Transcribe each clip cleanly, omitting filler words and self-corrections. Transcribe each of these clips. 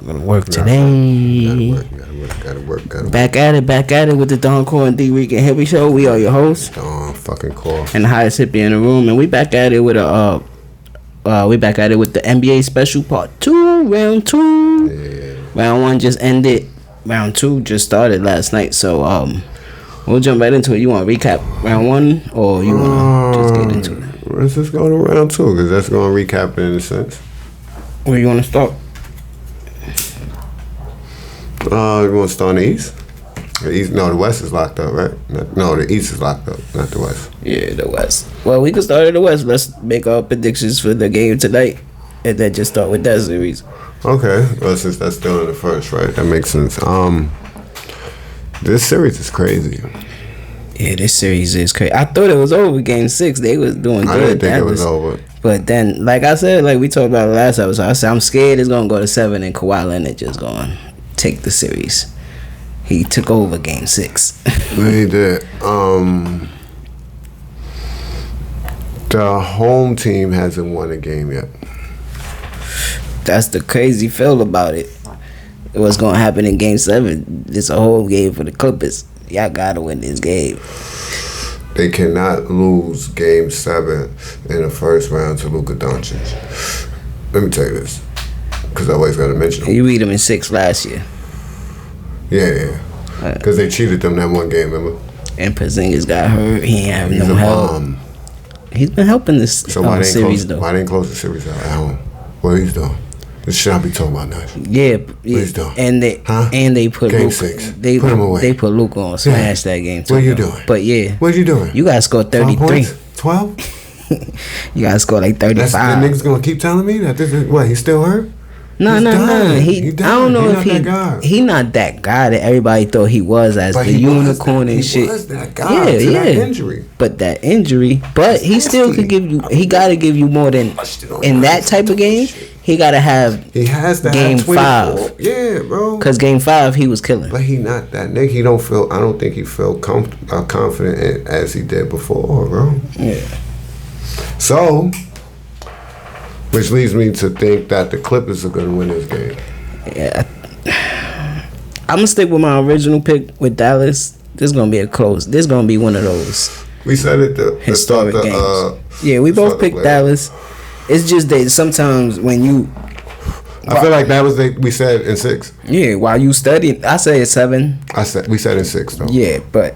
Gonna work today. Gotta work. Back at it with the Don Core And Dricanhippie show. We are your hosts. Don fucking Core. And the highest hippie in the room. And we back at it with the NBA special part 2, round 2. Yeah. Round 1 just ended. Round 2 just started last night. So we'll jump right into it. You want to recap round 1 or you want to just get into it? Let's just go to round 2 because that's going to recap it in a sense. Where you want to start? You want to start in the East? The West is locked up, right? No, the East is locked up, not the West. Yeah, the West. Well, we can start in the West. Let's make our predictions for the game tonight, and then just start with that series. Okay. Well, since that's still in the first, right? That makes sense. This series is crazy. Yeah, this series is crazy. I thought it was over. Game 6, they was doing good. I didn't think it was over. But then, like I said, like we talked about last episode, I said I'm scared it's gonna go to 7 and Kawhi Leonard just gonna take the series. He took over Game 6. He did. The home team hasn't won a game yet. That's the crazy feel about it. What's gonna happen in Game 7? It's a whole game for the Clippers. Y'all gotta win this game. They cannot lose Game 7 in the first round to Luka Doncic. Let me tell you this, because I always got to mention him. You beat them in 6 last year. Yeah. Because they cheated them that one game, remember? And Porzingis got hurt. He ain't have no help. Bomb. He's been helping this series, though. Why didn't close the series out at home? What he's doing? This shit I be talking about now. Yeah. He's doing. And they put Game Luka, 6. They put him away. They put Luka on smash that game too. What you doing? But yeah. What you doing? You gotta score 33. 12? You gotta score like 35. The niggas gonna keep telling me that this is what, he's still hurt? No. I don't know if he not that guy that everybody thought he was as the unicorn and shit. He was that guy. Yeah. That injury. But he still could give you. He gotta give you more than in that type of game. He gotta have. He has to Game have 5. Yeah, bro. Cause Game 5 he was killing. But he not that nigga. He don't feel. I don't think he felt confident as he did before, bro. Yeah. So. Which leads me to think that the Clippers are going to win this game. Yeah. I'm going to stick with my original pick with Dallas. This is going to be a close. This is going to be one of those. We said it the historic games. Yeah, we both picked Dallas. It's just that sometimes when you... I feel like that was we said in 6. Yeah, while you studying, I say it's 7. We said in 6 though. Yeah, but...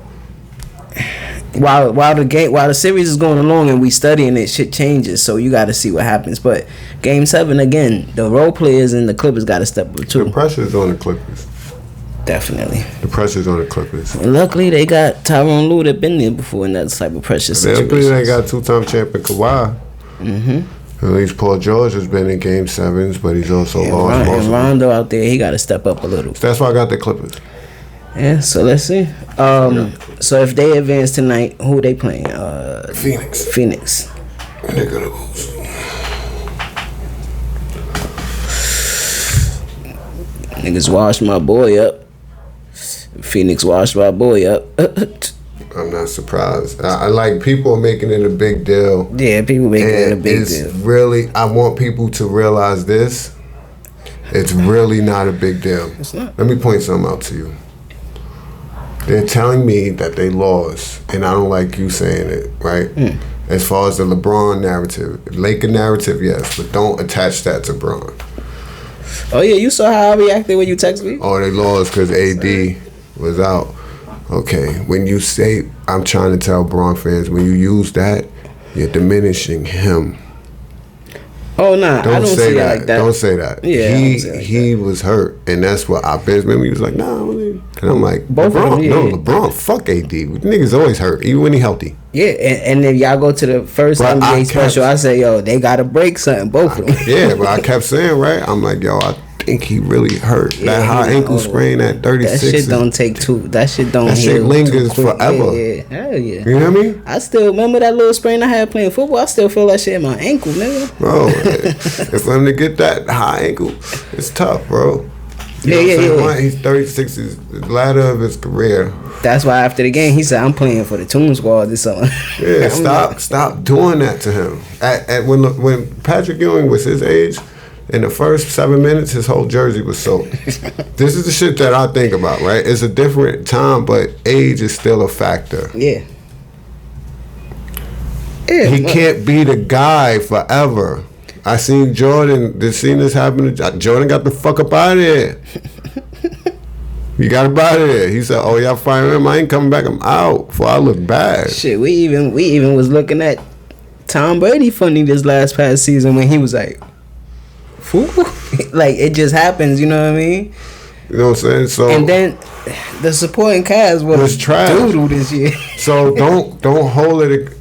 While the series is going along and we studying it, shit changes. So you got to see what happens. But Game 7 again, the role players and the Clippers got to step up too. The pressure's on the Clippers. Definitely. The pressure's on the Clippers. And luckily they got Tyronn Lue that been there before in that type of pressure situation. Luckily they got 2-time champion Kawhi. Mm-hmm. At least Paul George has been in Game 7s, but he's also lost. And Rondo out there, he got to step up a little. So that's why I got the Clippers. Yeah, so let's see. So if they advance tonight, who they playing? Phoenix. They're gonna lose. Niggas washed my boy up. Phoenix washed my boy up. I'm not surprised. I like people are making it a big deal. Yeah, people making it a big deal. Really, I want people to realize this. It's really not a big deal. It's not. Let me point something out to you. They're telling me that they lost, and I don't like you saying it, right? As far as the LeBron narrative, Laker narrative, yes, but don't attach that to Bron. Oh yeah, you saw how I reacted when you texted me? Oh, they lost because AD was out. Okay, when you say, I'm trying to tell Bron fans, when you use that, you're diminishing him. Oh nah, I don't see it like that. Don't say that. Yeah, he was hurt, and that's what I remember. He was like, nah. And I'm like, both LeBron, of them, yeah. No, LeBron, fuck AD. Niggas always hurt, even when he healthy. Yeah, and then y'all go to the first NBA special. I say, yo, they got to break something, both of them. Yeah, but I kept saying, right? I'm like, yo, I think he really hurt. Yeah, that high ankle sprain at 36. That shit don't take two. That shit don't. That shit lingers forever. Yeah, hell yeah. You know what I mean? I still remember that little sprain I had playing football. I still feel that shit in my ankle, nigga. Bro, if I'm to get that high ankle, it's tough, bro. Yeah. He's 36. Is the ladder of his career. That's why after the game he said, "I'm playing for the Toon Squad this summer." Yeah, stop doing that to him. When Patrick Ewing was his age, in the first 7 minutes, his whole jersey was soaked. This is the shit that I think about, right? It's a different time, but age is still a factor. Yeah. He can't be the guy forever. I seen seen this happen. Jordan got the fuck up out of there. He got up out of there. He said, "Oh, y'all firing him. I ain't coming back. I'm out. Before I look bad." Shit, we even was looking at Tom Brady funny this past season when he was like, "Foo," like it just happens. You know what I mean? You know what I'm saying? So and then the supporting cast was trash doodle this year. So don't hold it.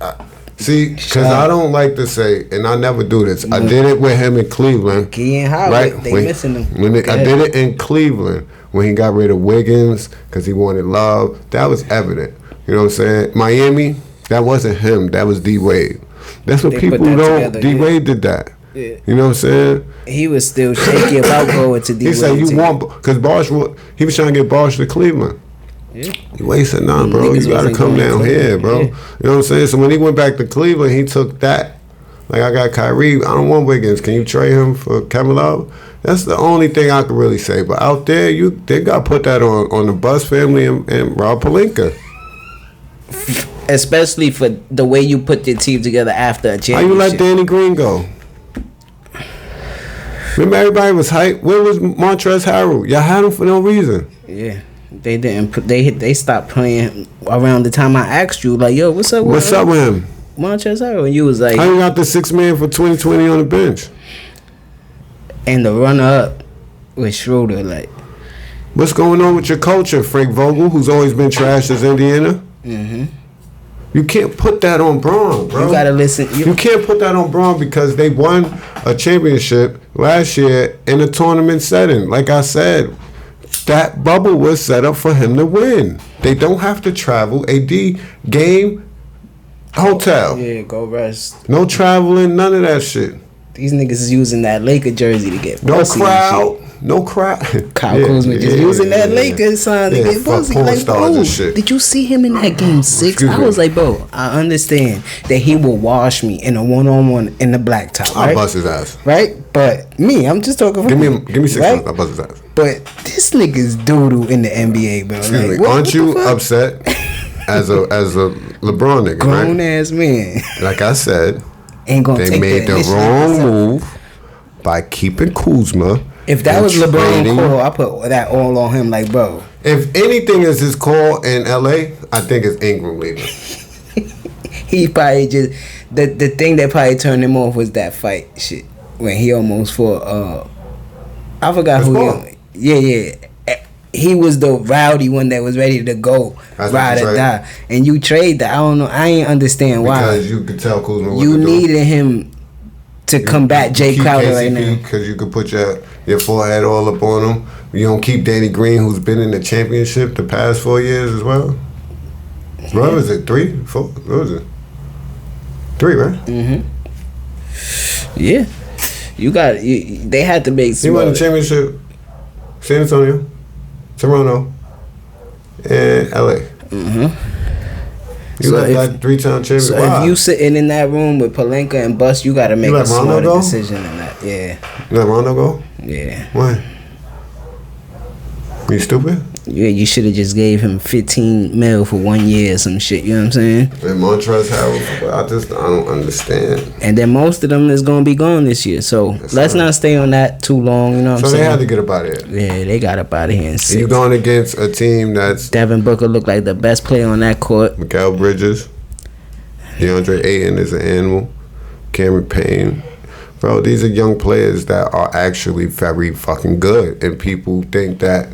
See, because I don't like to say, and I never do this. I did it with him in Cleveland. Key and Howard, right? They missing him. I did it in Cleveland when he got rid of Wiggins because he wanted love. That was evident. You know what I'm saying? Miami, that wasn't him. That was D Wade. That's what people don't. D Wade did that. Yeah. You know what I'm saying? He was still shaky about going to D Wade. He said you want because he was trying to get Bosh to Cleveland. Yeah. Wade said, "Nah, bro, you gotta come down here, bro." Yeah. You know what I'm saying? So when he went back to Cleveland, he took that. Like, I got Kyrie. I don't want Wiggins. Can you trade him for Kevin Love? That's the only thing I could really say. But out there, they got to put that on the Bus family and Rob Pelinka. Especially for the way you put your team together after a championship. How you let Danny Green go? Remember, everybody was hyped. Where was Montrezl Harrell? Y'all had him for no reason. Yeah. They didn't. They stopped playing around the time I asked you, like, "Yo, what's up with him?" Montrezl Harrell, and you was like, "How you got the 6 man for 2020 on the bench?" And the runner up with Schroeder, like, what's going on with your culture, Frank Vogel, who's always been trashed as Indiana? Mm-hmm. You can't put that on Braun, bro. You gotta listen. You can't put that on Braun because they won a championship last year in a tournament setting. Like I said. That bubble was set up for him to win. They don't have to travel. AD game, hotel. Yeah, go rest. No traveling, none of that shit. These niggas is using that Laker jersey to get pussy. No crowd. Kyle Kuzma just using that Lakers sign to get pussy. Like, bro, did you see him in that game 6? I was like, bro, I understand that he will wash me in a 1-on-1 in the blacktop. Right? I'll bust his ass. Right? But me, I'm just talking for Give me 6 months, I'll bust his ass. But this nigga's doodoo in the NBA, bro. Excuse me. Aren't you upset as a LeBron nigga, grown right? ass man. Like I said, ain't gonna they take made the wrong move by keeping Kuzma. If that was LeBron's call, I put that all on him. Like, bro. If anything is his call in LA, I think it's Ingram leaving. He probably just the thing that probably turned him off was that fight shit when he almost fought. I forgot who. Yeah. He was the rowdy one that was ready to go, ride or die, and you trade that. I don't know. I ain't understand why. Because you could tell Kuzma what you to needed him to combat Jay Crowder right now. Because you could put your forehead all up on him. You don't keep Danny Green, who's been in the championship the past 4 years as well. What was it? 3, 4? What was it? 3, right? Mm-hmm. Yeah. They had to make. He won the championship. San Antonio, Toronto, and LA. Mm-hmm. You let that 3-time champion. So if you sitting in that room with Pelinka and Bus, you got to make a smarter decision in that. Yeah. You let Rondo go? Yeah. Why? You stupid? Yeah, you should have just gave him 15 mil for 1 year or some shit. You know what I'm saying? And Montrezl Harrell, I don't understand. And then most of them is gonna be gone this year. So let's not stay on that too long. You know what I'm saying? So they had to get up out of here. Yeah, they got up out of here. You going against a team that's Devin Booker looked like the best player on that court. Mikal Bridges, DeAndre Ayton is an animal. Cameron Payne. Bro, these are young players that are actually very fucking good, and people think that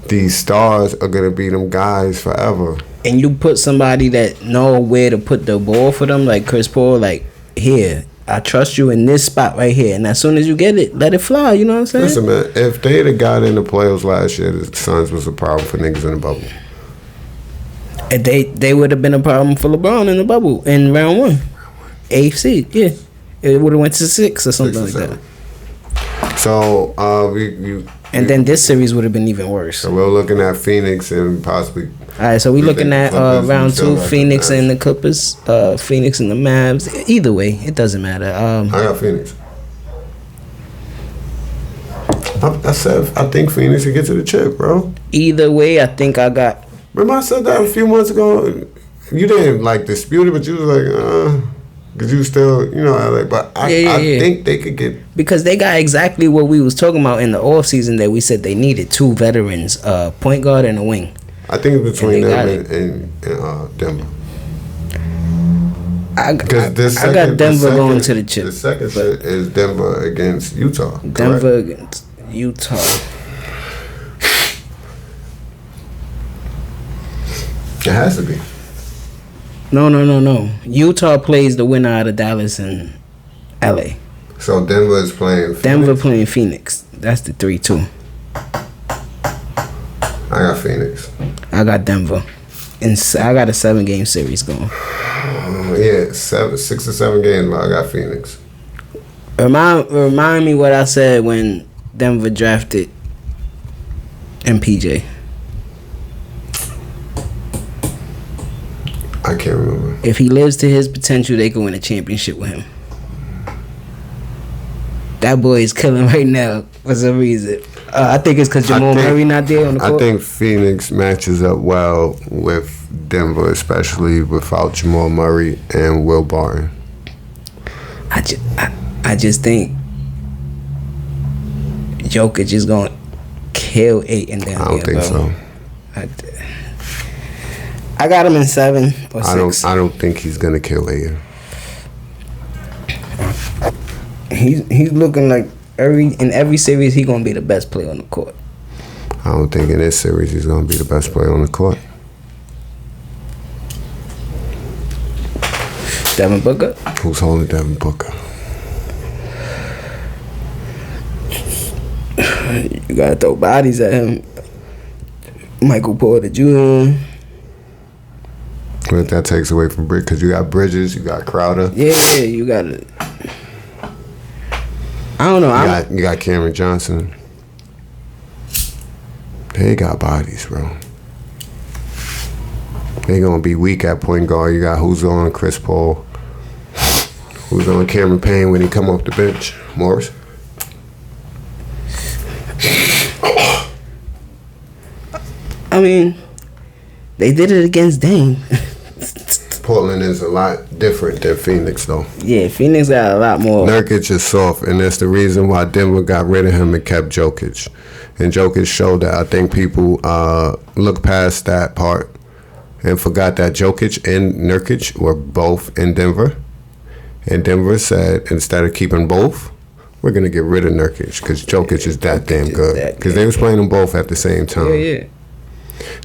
these stars are gonna be them guys forever. And you put somebody that know where to put the ball for them, like Chris Paul, like, here, I trust you in this spot right here, and as soon as you get it, let it fly. You know what I'm saying? Listen, man, if they had got in the playoffs last year, the Suns was a problem for niggas in the bubble. And they would have been a problem for LeBron in the bubble in round 1, 8th seed. Yeah, it would have went to 6 or something like that. So and then this series would have been even worse. So we're looking at Phoenix and possibly. All right, so we're looking at round 2, Phoenix and the Clippers, Phoenix and the Mavs. Either way, it doesn't matter. I got Phoenix. I said I think Phoenix can get to the chip, bro. Either way, I think I got. Remember I said that a few months ago. You didn't like dispute it, but you was like, because you still, but I think they could get, because they got exactly what we was talking about in the off season that we said they needed: 2 veterans, point guard and a wing. I think it's between them and Denver. I got Denver going to the chip. The second set is Denver against Utah. Denver against Utah. It has to be. No. Utah plays the winner out of Dallas and LA. So Denver is playing Phoenix? Denver playing Phoenix. That's the 3-2. I got Phoenix. I got Denver. And I got a 7-game series going. Yeah, 6 or 7 games, but I got Phoenix. Remind me what I said when Denver drafted MPJ. I can't remember. If he lives to his potential, they can win a championship with him. That boy is killing right now for some reason. I think it's because Jamal Murray not there on the court. I think Phoenix matches up well with Denver, especially without Jamal Murray and Will Barton. I just think Jokic is going to kill Ayton down there. I don't think so. I got him in 7 or 6. I don't think he's gonna kill Ayton. He's looking like in every series he gonna be the best player on the court. I don't think in this series he's gonna be the best player on the court. Devin Booker? Who's holding Devin Booker? You gotta throw bodies at him. Michael Porter Jr. But that takes away from Bridges, because you got Bridges, you got Crowder. Yeah, you got it. I don't know. You got Cameron Johnson. They got bodies, bro. They gonna be weak at point guard. You got who's on Chris Paul, who's on Cameron Payne when he come off the bench. Morris. I mean, they did it against Dame. Portland is a lot different than Phoenix, though. Yeah, Phoenix got a lot more. Nurkic is soft, and that's the reason why Denver got rid of him and kept Jokic. And Jokic showed that. I think people look past that part and forgot that Jokic and Nurkic were both in Denver. And Denver said, instead of keeping both, we're going to get rid of Nurkic because Jokic is that damn good. Because they was playing them both at the same time. Yeah.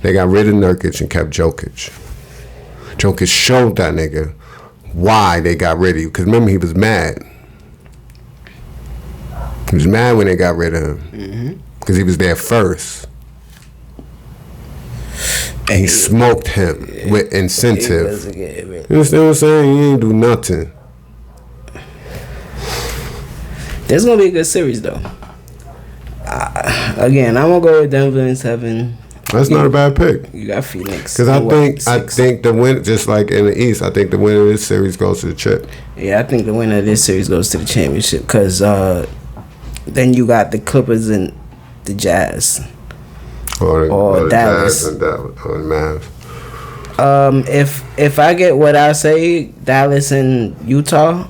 They got rid of Nurkic and kept Jokic. Jokic showed that nigga why they got rid of you. Because remember, he was mad. He was mad when they got rid of him. Because he was there first. And he smoked him with incentive. You understand what I'm saying? He ain't do nothing. There's going to be a good series, though. Again, I'm going to go with Denver in 7. That's not a bad pick. You got Phoenix. Because I think the win, just like in the East, I think the winner of this series goes to the chip. Yeah, I think the winner of this series goes to the championship. Because then you got the Clippers and the Jazz. Or Dallas. Jazz and Dallas, or the Mavs. If I get what I say, Dallas and Utah,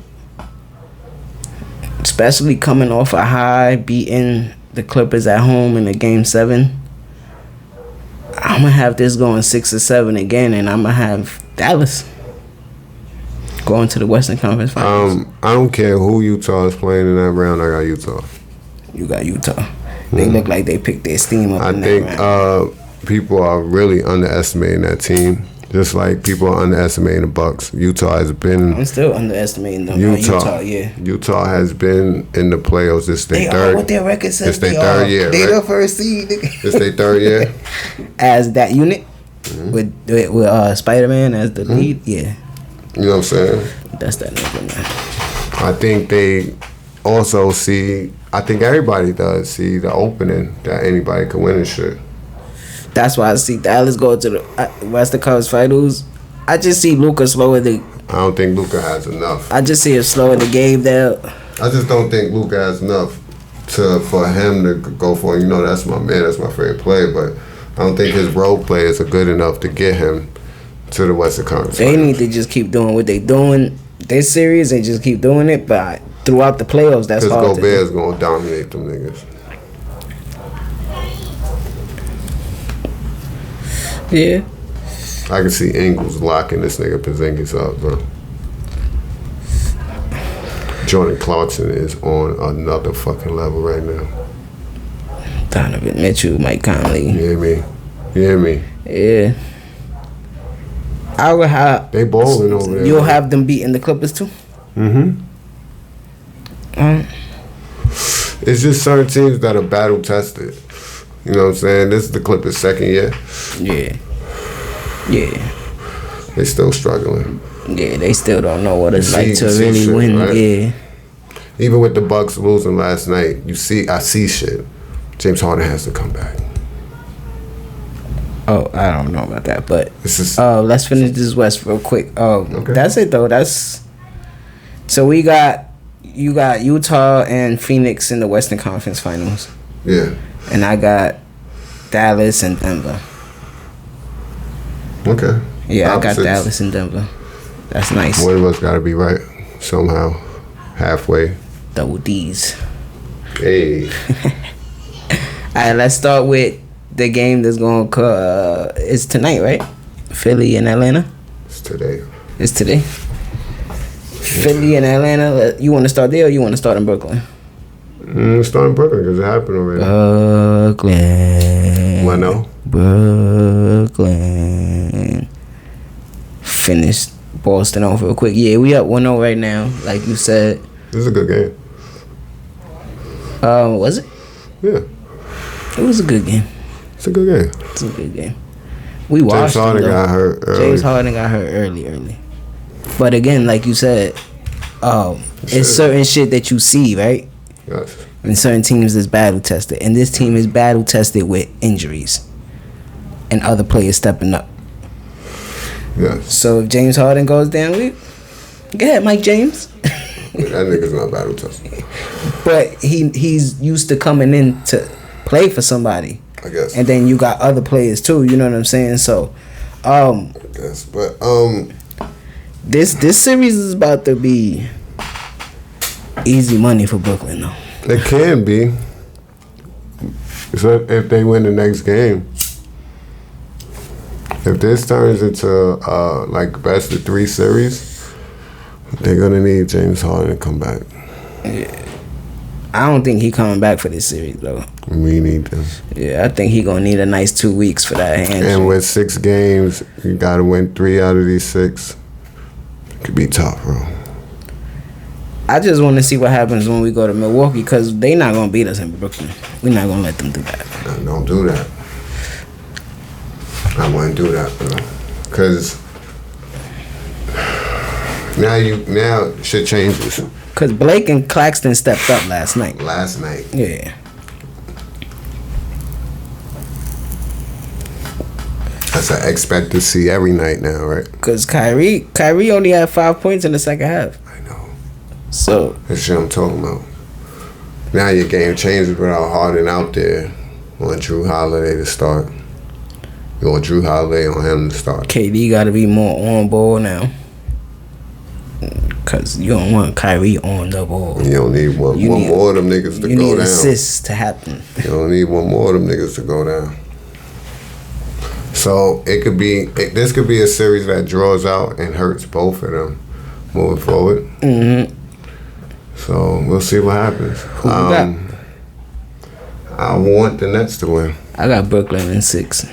especially coming off a high, beating the Clippers at home in the Game 7, I'm going to have this going 6 or 7 again, and I'm going to have Dallas going to the Western Conference Finals. I don't care who Utah is playing in that round. I got Utah. You got Utah. They look like they picked their steam up in that round. I think people are really underestimating that team. Just like people are underestimating the Bucks. Utah has been... I'm still underestimating them. Utah, yeah. Utah has been in the playoffs. It's their third... What their record says it's their third year, They right? the first seed. It's their third year? As that unit? With Spider-Man as the lead? Yeah. You know what I'm saying? That's that nigga, man. I think they also see... I think everybody does see the opening that anybody can win and shit. That's why I see Dallas go to the Western Conference Finals. I just see Luka slowing the... I don't think Luka has enough. I just see him slowing the game down. I just don't think Luka has enough. for him to go for. You know, that's my man. That's my favorite player. But I don't think his role players are good enough to get him to the Western Conference. They need to just keep doing what they doing this series and just keep doing it. But throughout the playoffs, that's hard. Because Gobert's gonna dominate them niggas. Yeah. I can see Ingles locking this nigga Porzingis up, bro. Jordan Clarkson is on another fucking level right now. Donovan Mitchell, Mike Conley. You hear me? Yeah. I would have. They balling over there. You'll have them beating the Clippers too. It's just certain teams that are battle tested. You know what I'm saying? This is the Clippers' second year. Yeah. They still struggling. Yeah, they still don't know what it's like to really shit, win. Right? Yeah. Even with the Bucks losing last night, I see shit. James Harden has to come back. Oh, I don't know about that, but let's finish this West real quick. Okay. That's it though. So you got Utah and Phoenix in the Western Conference Finals. Yeah. And I got Dallas and Denver. Okay. Yeah, Opposites. I got Dallas and Denver. That's nice. One of us got to be right somehow, halfway. Double D's. Hey. All right, let's start with the game that's going to it's tonight, right? Philly and Atlanta. It's today. It's today. Philly and Atlanta. You want to start there or you want to start in Brooklyn? Start in Brooklyn because it happened already. Brooklyn. What no? Brooklyn. Finished Boston off real quick. Yeah, we up 1-0 right now, like you said. This is a good game. Was it? Yeah. It was a good game. It's a good game. It's a good game. We watched James Harden got hurt early. James Harden got hurt early. But again, like you said, it's certain shit that you see, right? Yes. And certain teams is battle tested. And this team is battle tested with injuries. And other players stepping up. Yes. So if James Harden goes down, go ahead, Mike James. That nigga's not battle tested. But he's used to coming in to play for somebody. I guess. And then you got other players too, you know what I'm saying? So I guess. But this series is about to be easy money for Brooklyn though. It can be. So if they win the next game. If this turns into like best of 3 series, they're gonna need James Harden to come back. Yeah. I don't think he coming back for this series though. We need them. Yeah, I think he gonna need a nice 2 weeks for that hand. And with 6 games, you gotta win 3 out of these 6. It could be tough, bro. I just want to see what happens when we go to Milwaukee because they not gonna beat us in Brooklyn. We're not gonna let them do that. No, don't do that. I wouldn't do that, bro. Cause now shit changes. Cause Blake and Claxton stepped up last night. Yeah. That's an expect to see every night now, right? Cause Kyrie only had 5 points in the second half. I know. So that's shit I'm talking about. Now your game changes without Harden out there on Drew Holiday to start. Or Drew Holiday on him to start. KD got to be more on ball now. Cause you don't want Kyrie on the ball. You don't need one more of them niggas to go down. You need assists to happen. You don't need one more of them niggas to go down. So this could be a series that draws out and hurts both of them moving forward. Mm-hmm. So we'll see what happens. Who you got? I want the Nets to win. I got Brooklyn in 6.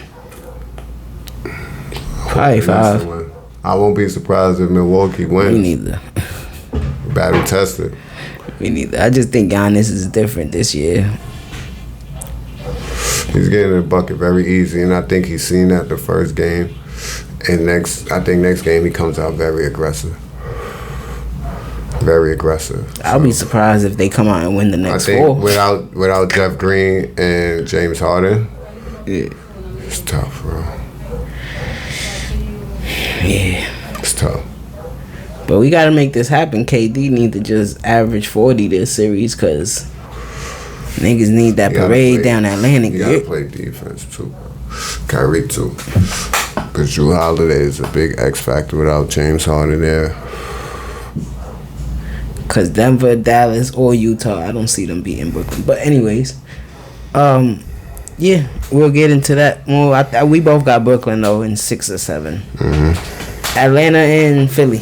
Probably 5. I won't be surprised if Milwaukee wins. Me neither. Battle tested. Me neither. I just think Giannis is different this year. He's getting the bucket very easy, and I think he's seen that the first game. And next game he comes out very aggressive. Very aggressive. I'll be surprised if they come out and win the next 4. I think without Jeff Green and James Harden, yeah, it's tough, bro. Yeah. It's tough. But we got to make this happen. KD need to just average 40 this series because Niggas need that parade down Atlantic. You gotta play defense too. Kyrie too. Because Drew Holiday is a big X factor without James Harden there. Because Denver, Dallas, or Utah, I don't see them beating Brooklyn. But anyways, yeah, we'll get into that more. We both got Brooklyn though in 6 or 7. Mm-hmm. Atlanta and Philly.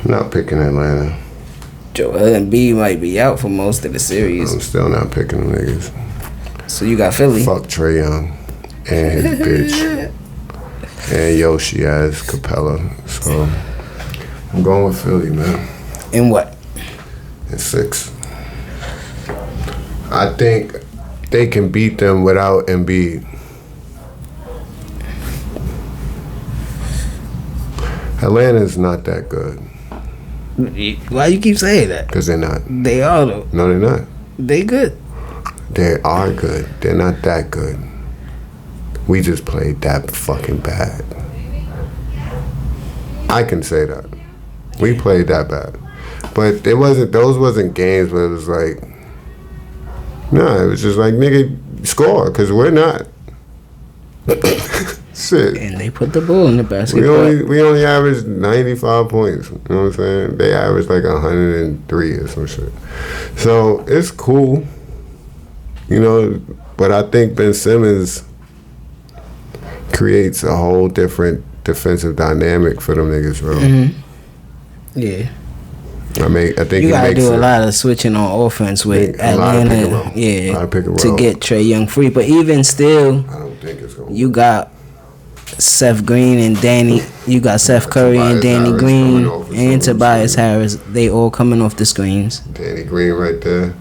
Not picking Atlanta. Joel Embiid might be out for most of the series. I'm still not picking them niggas. So you got Philly. Fuck Trae Young and his bitch and Yoshi as Capella. So I'm going with Philly, man. In what? In 6. I think they can beat them without Embiid. Atlanta's not that good. Why you keep saying that? Because they're not. They are though. No, they're not. They good. They are good. They're not that good. We just played that fucking bad. I can say that. We played that bad. But those wasn't games where it was like, nah, it was just like, nigga, score, because we're not. Shit. And they put the ball in the basket. We only averaged 95 points. You know what I'm saying? They averaged like 103 or some shit. So it's cool. You know, but I think Ben Simmons creates a whole different defensive dynamic for them niggas, bro. Mm-hmm. Yeah. I think you gotta do a lot of switching on offense with Atlanta, to get Trae Young free. But even still, I don't think it's gonna. You got Seth Green and Danny. You got Seth Curry and Danny Green and Tobias Harris. They all coming off the screens. Danny Green right there.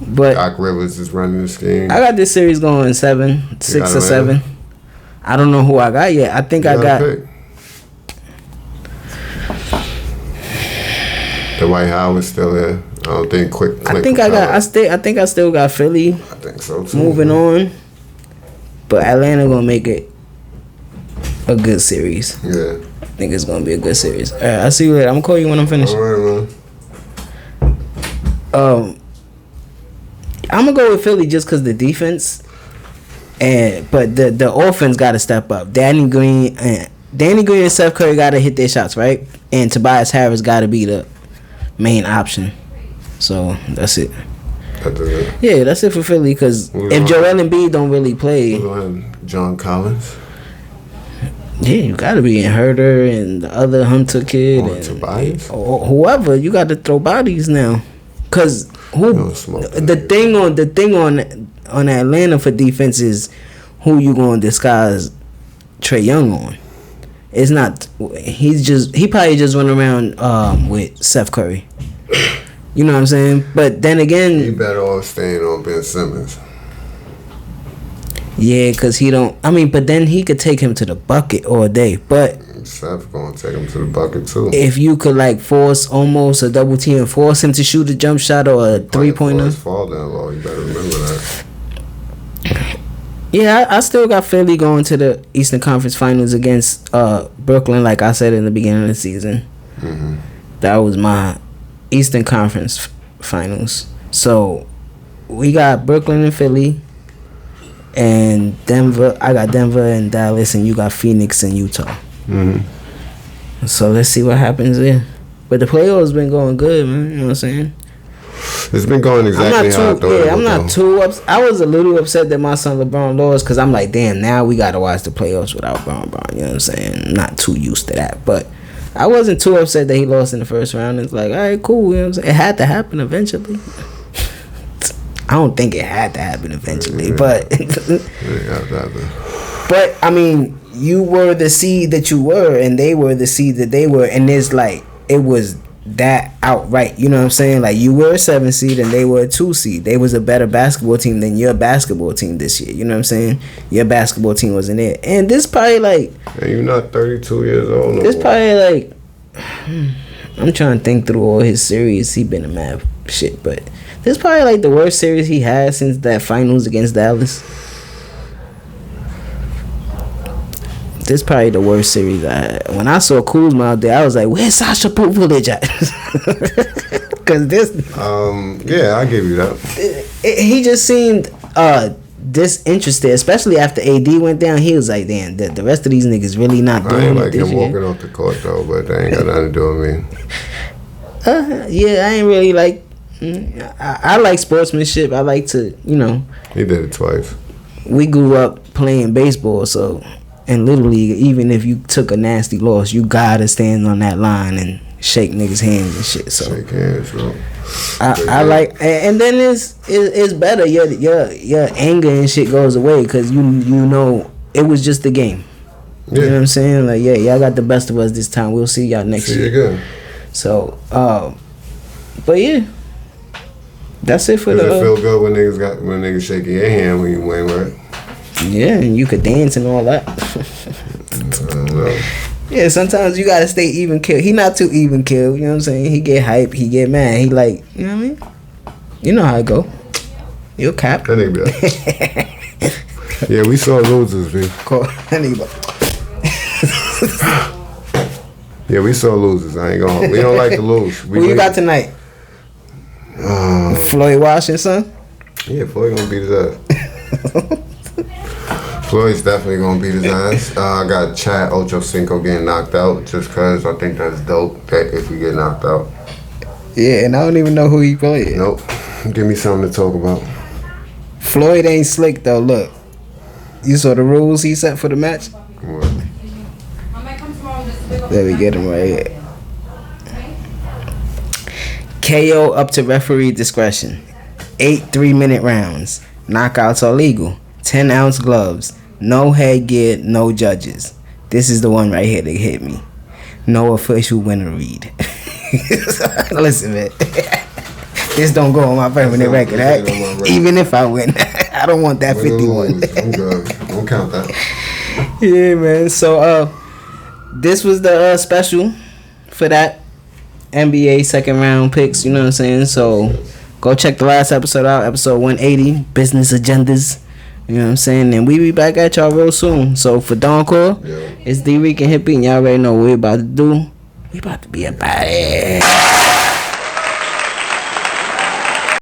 But Doc Rivers is running the scheme. I got this series going 7, 6 or 7. I don't know who I got yet. I think I got. Pick. Dwight Howard's still there. I don't think quick. I think I still got Philly. I think so too. Moving on, but Atlanta gonna make it a good series. Yeah, I think it's gonna be a good series. All right, I'll see you later. I'm gonna call you when I'm finished. All right, man. I'm gonna go with Philly just cause the defense, but the offense got to step up. Danny Green and Seth Curry got to hit their shots, right? And Tobias Harris got to be the main option. So that's it. That's it. Yeah, that's it for Philly. Cause if Joel Embiid don't really play, John Collins. Yeah, you got to be in Herder and the other Hunter kid and Tobias. Or whoever. You got to throw bodies now. Cause the thing on Atlanta for defense is who you gonna disguise Trae Young on. It's not. He probably just run around with Seth Curry. You know what I'm saying? But then again, he better off staying on Ben Simmons. Yeah, cause he don't. I mean, but then he could take him to the bucket all day. But Seth gonna take him to the bucket too. If you could like force almost a double team and force him to shoot a jump shot or a 3-pointer. Fall down low. You better remember that. Yeah, I still got Philly going to the Eastern Conference Finals against Brooklyn, like I said in the beginning of the season. Mm-hmm. That was my Eastern Conference Finals. So we got Brooklyn and Philly and Denver. I got Denver and Dallas, and you got Phoenix and Utah. Mm-hmm. So let's see what happens there. But the playoffs been going good, man. You know what I'm saying? It's been going exactly how I thought it would. I'm not too upset. I was a little upset that my son LeBron lost because I'm like, damn, now we got to watch the playoffs without LeBron. You know what I'm saying? I'm not too used to that. But I wasn't too upset that he lost in the first round. It's like, all right, cool. You know what I'm saying? It had to happen eventually. I don't think it had to happen eventually, but but I mean, you were the seed that you were, and they were the seed that they were, and it's like it was that outright. You know what I'm saying? Like you were a 7 seed and they were a 2 seed. They was a better basketball team than your basketball team this year. You know what I'm saying? Your basketball team wasn't there, and this probably like. And you're not 32 years old. No this more. Probably like. I'm trying to think through all his series. He been a mad shit, but. This is probably like the worst series he had since that finals against Dallas. This probably the worst series I had. When I saw Kuzma out there, I was like, "Where's Sasha Pupelich at?" Cause this, yeah, I give you that. He just seemed disinterested, especially after AD went down. He was like, "Damn, the rest of these niggas really not doing I ain't it like this him year." walking off the court though, but that ain't got nothing to do with me. Yeah, I ain't really like. I like sportsmanship. I like to, you know. He did it twice. We grew up playing baseball, so in Little League, even if you took a nasty loss, you gotta stand on that line and shake niggas' hands and shit. So shake hands, bro. I like, and then it's better. Your anger and shit goes away because you know it was just a game. Yeah. You know what I'm saying? Like, yeah, y'all got the best of us this time. We'll see y'all next year. See you again. So, but yeah, that's it for Does the. it feel good when niggas shaking your hand when you win, right? Yeah, and you could dance and all that. I don't know. Yeah, sometimes you gotta stay even kill. He not too even kill. You know what I'm saying? He get hype. He get mad. He like, you know what I mean? You know how it go. You cap. That nigga be like, yeah, we saw losers, B. Cool. That nigga like, Yeah, we saw losers. I ain't gonna. We don't like to lose. Who you got tonight? Floyd Washington. Yeah, Floyd gonna beat his ass. Floyd's definitely gonna beat his ass. I got Chad Ochocinco getting knocked out just cause I think that's dope. That if you get knocked out. Yeah, and I don't even know who he played. Nope. Give me something to talk about. Floyd ain't slick though. Look, you saw the rules he set for the match. What? There we get him right here. KO up to referee discretion. 8 3-minute rounds. Knockouts are legal. 10-ounce gloves. No headgear, no judges. This is the one right here that hit me. No official winner read. Listen, man. This don't go on my permanent record. Even if I win, I don't want that 51. I'm good. Don't count that. Yeah, man. So, this was the special for that NBA second round picks. You know what I'm saying? So, go check the last episode out, episode 180, Business Agendas. You know what I'm saying? And we be back at y'all real soon. So, for Don Core, it's D-Ricanhippie, and y'all already know what we about to do. We about to be about it.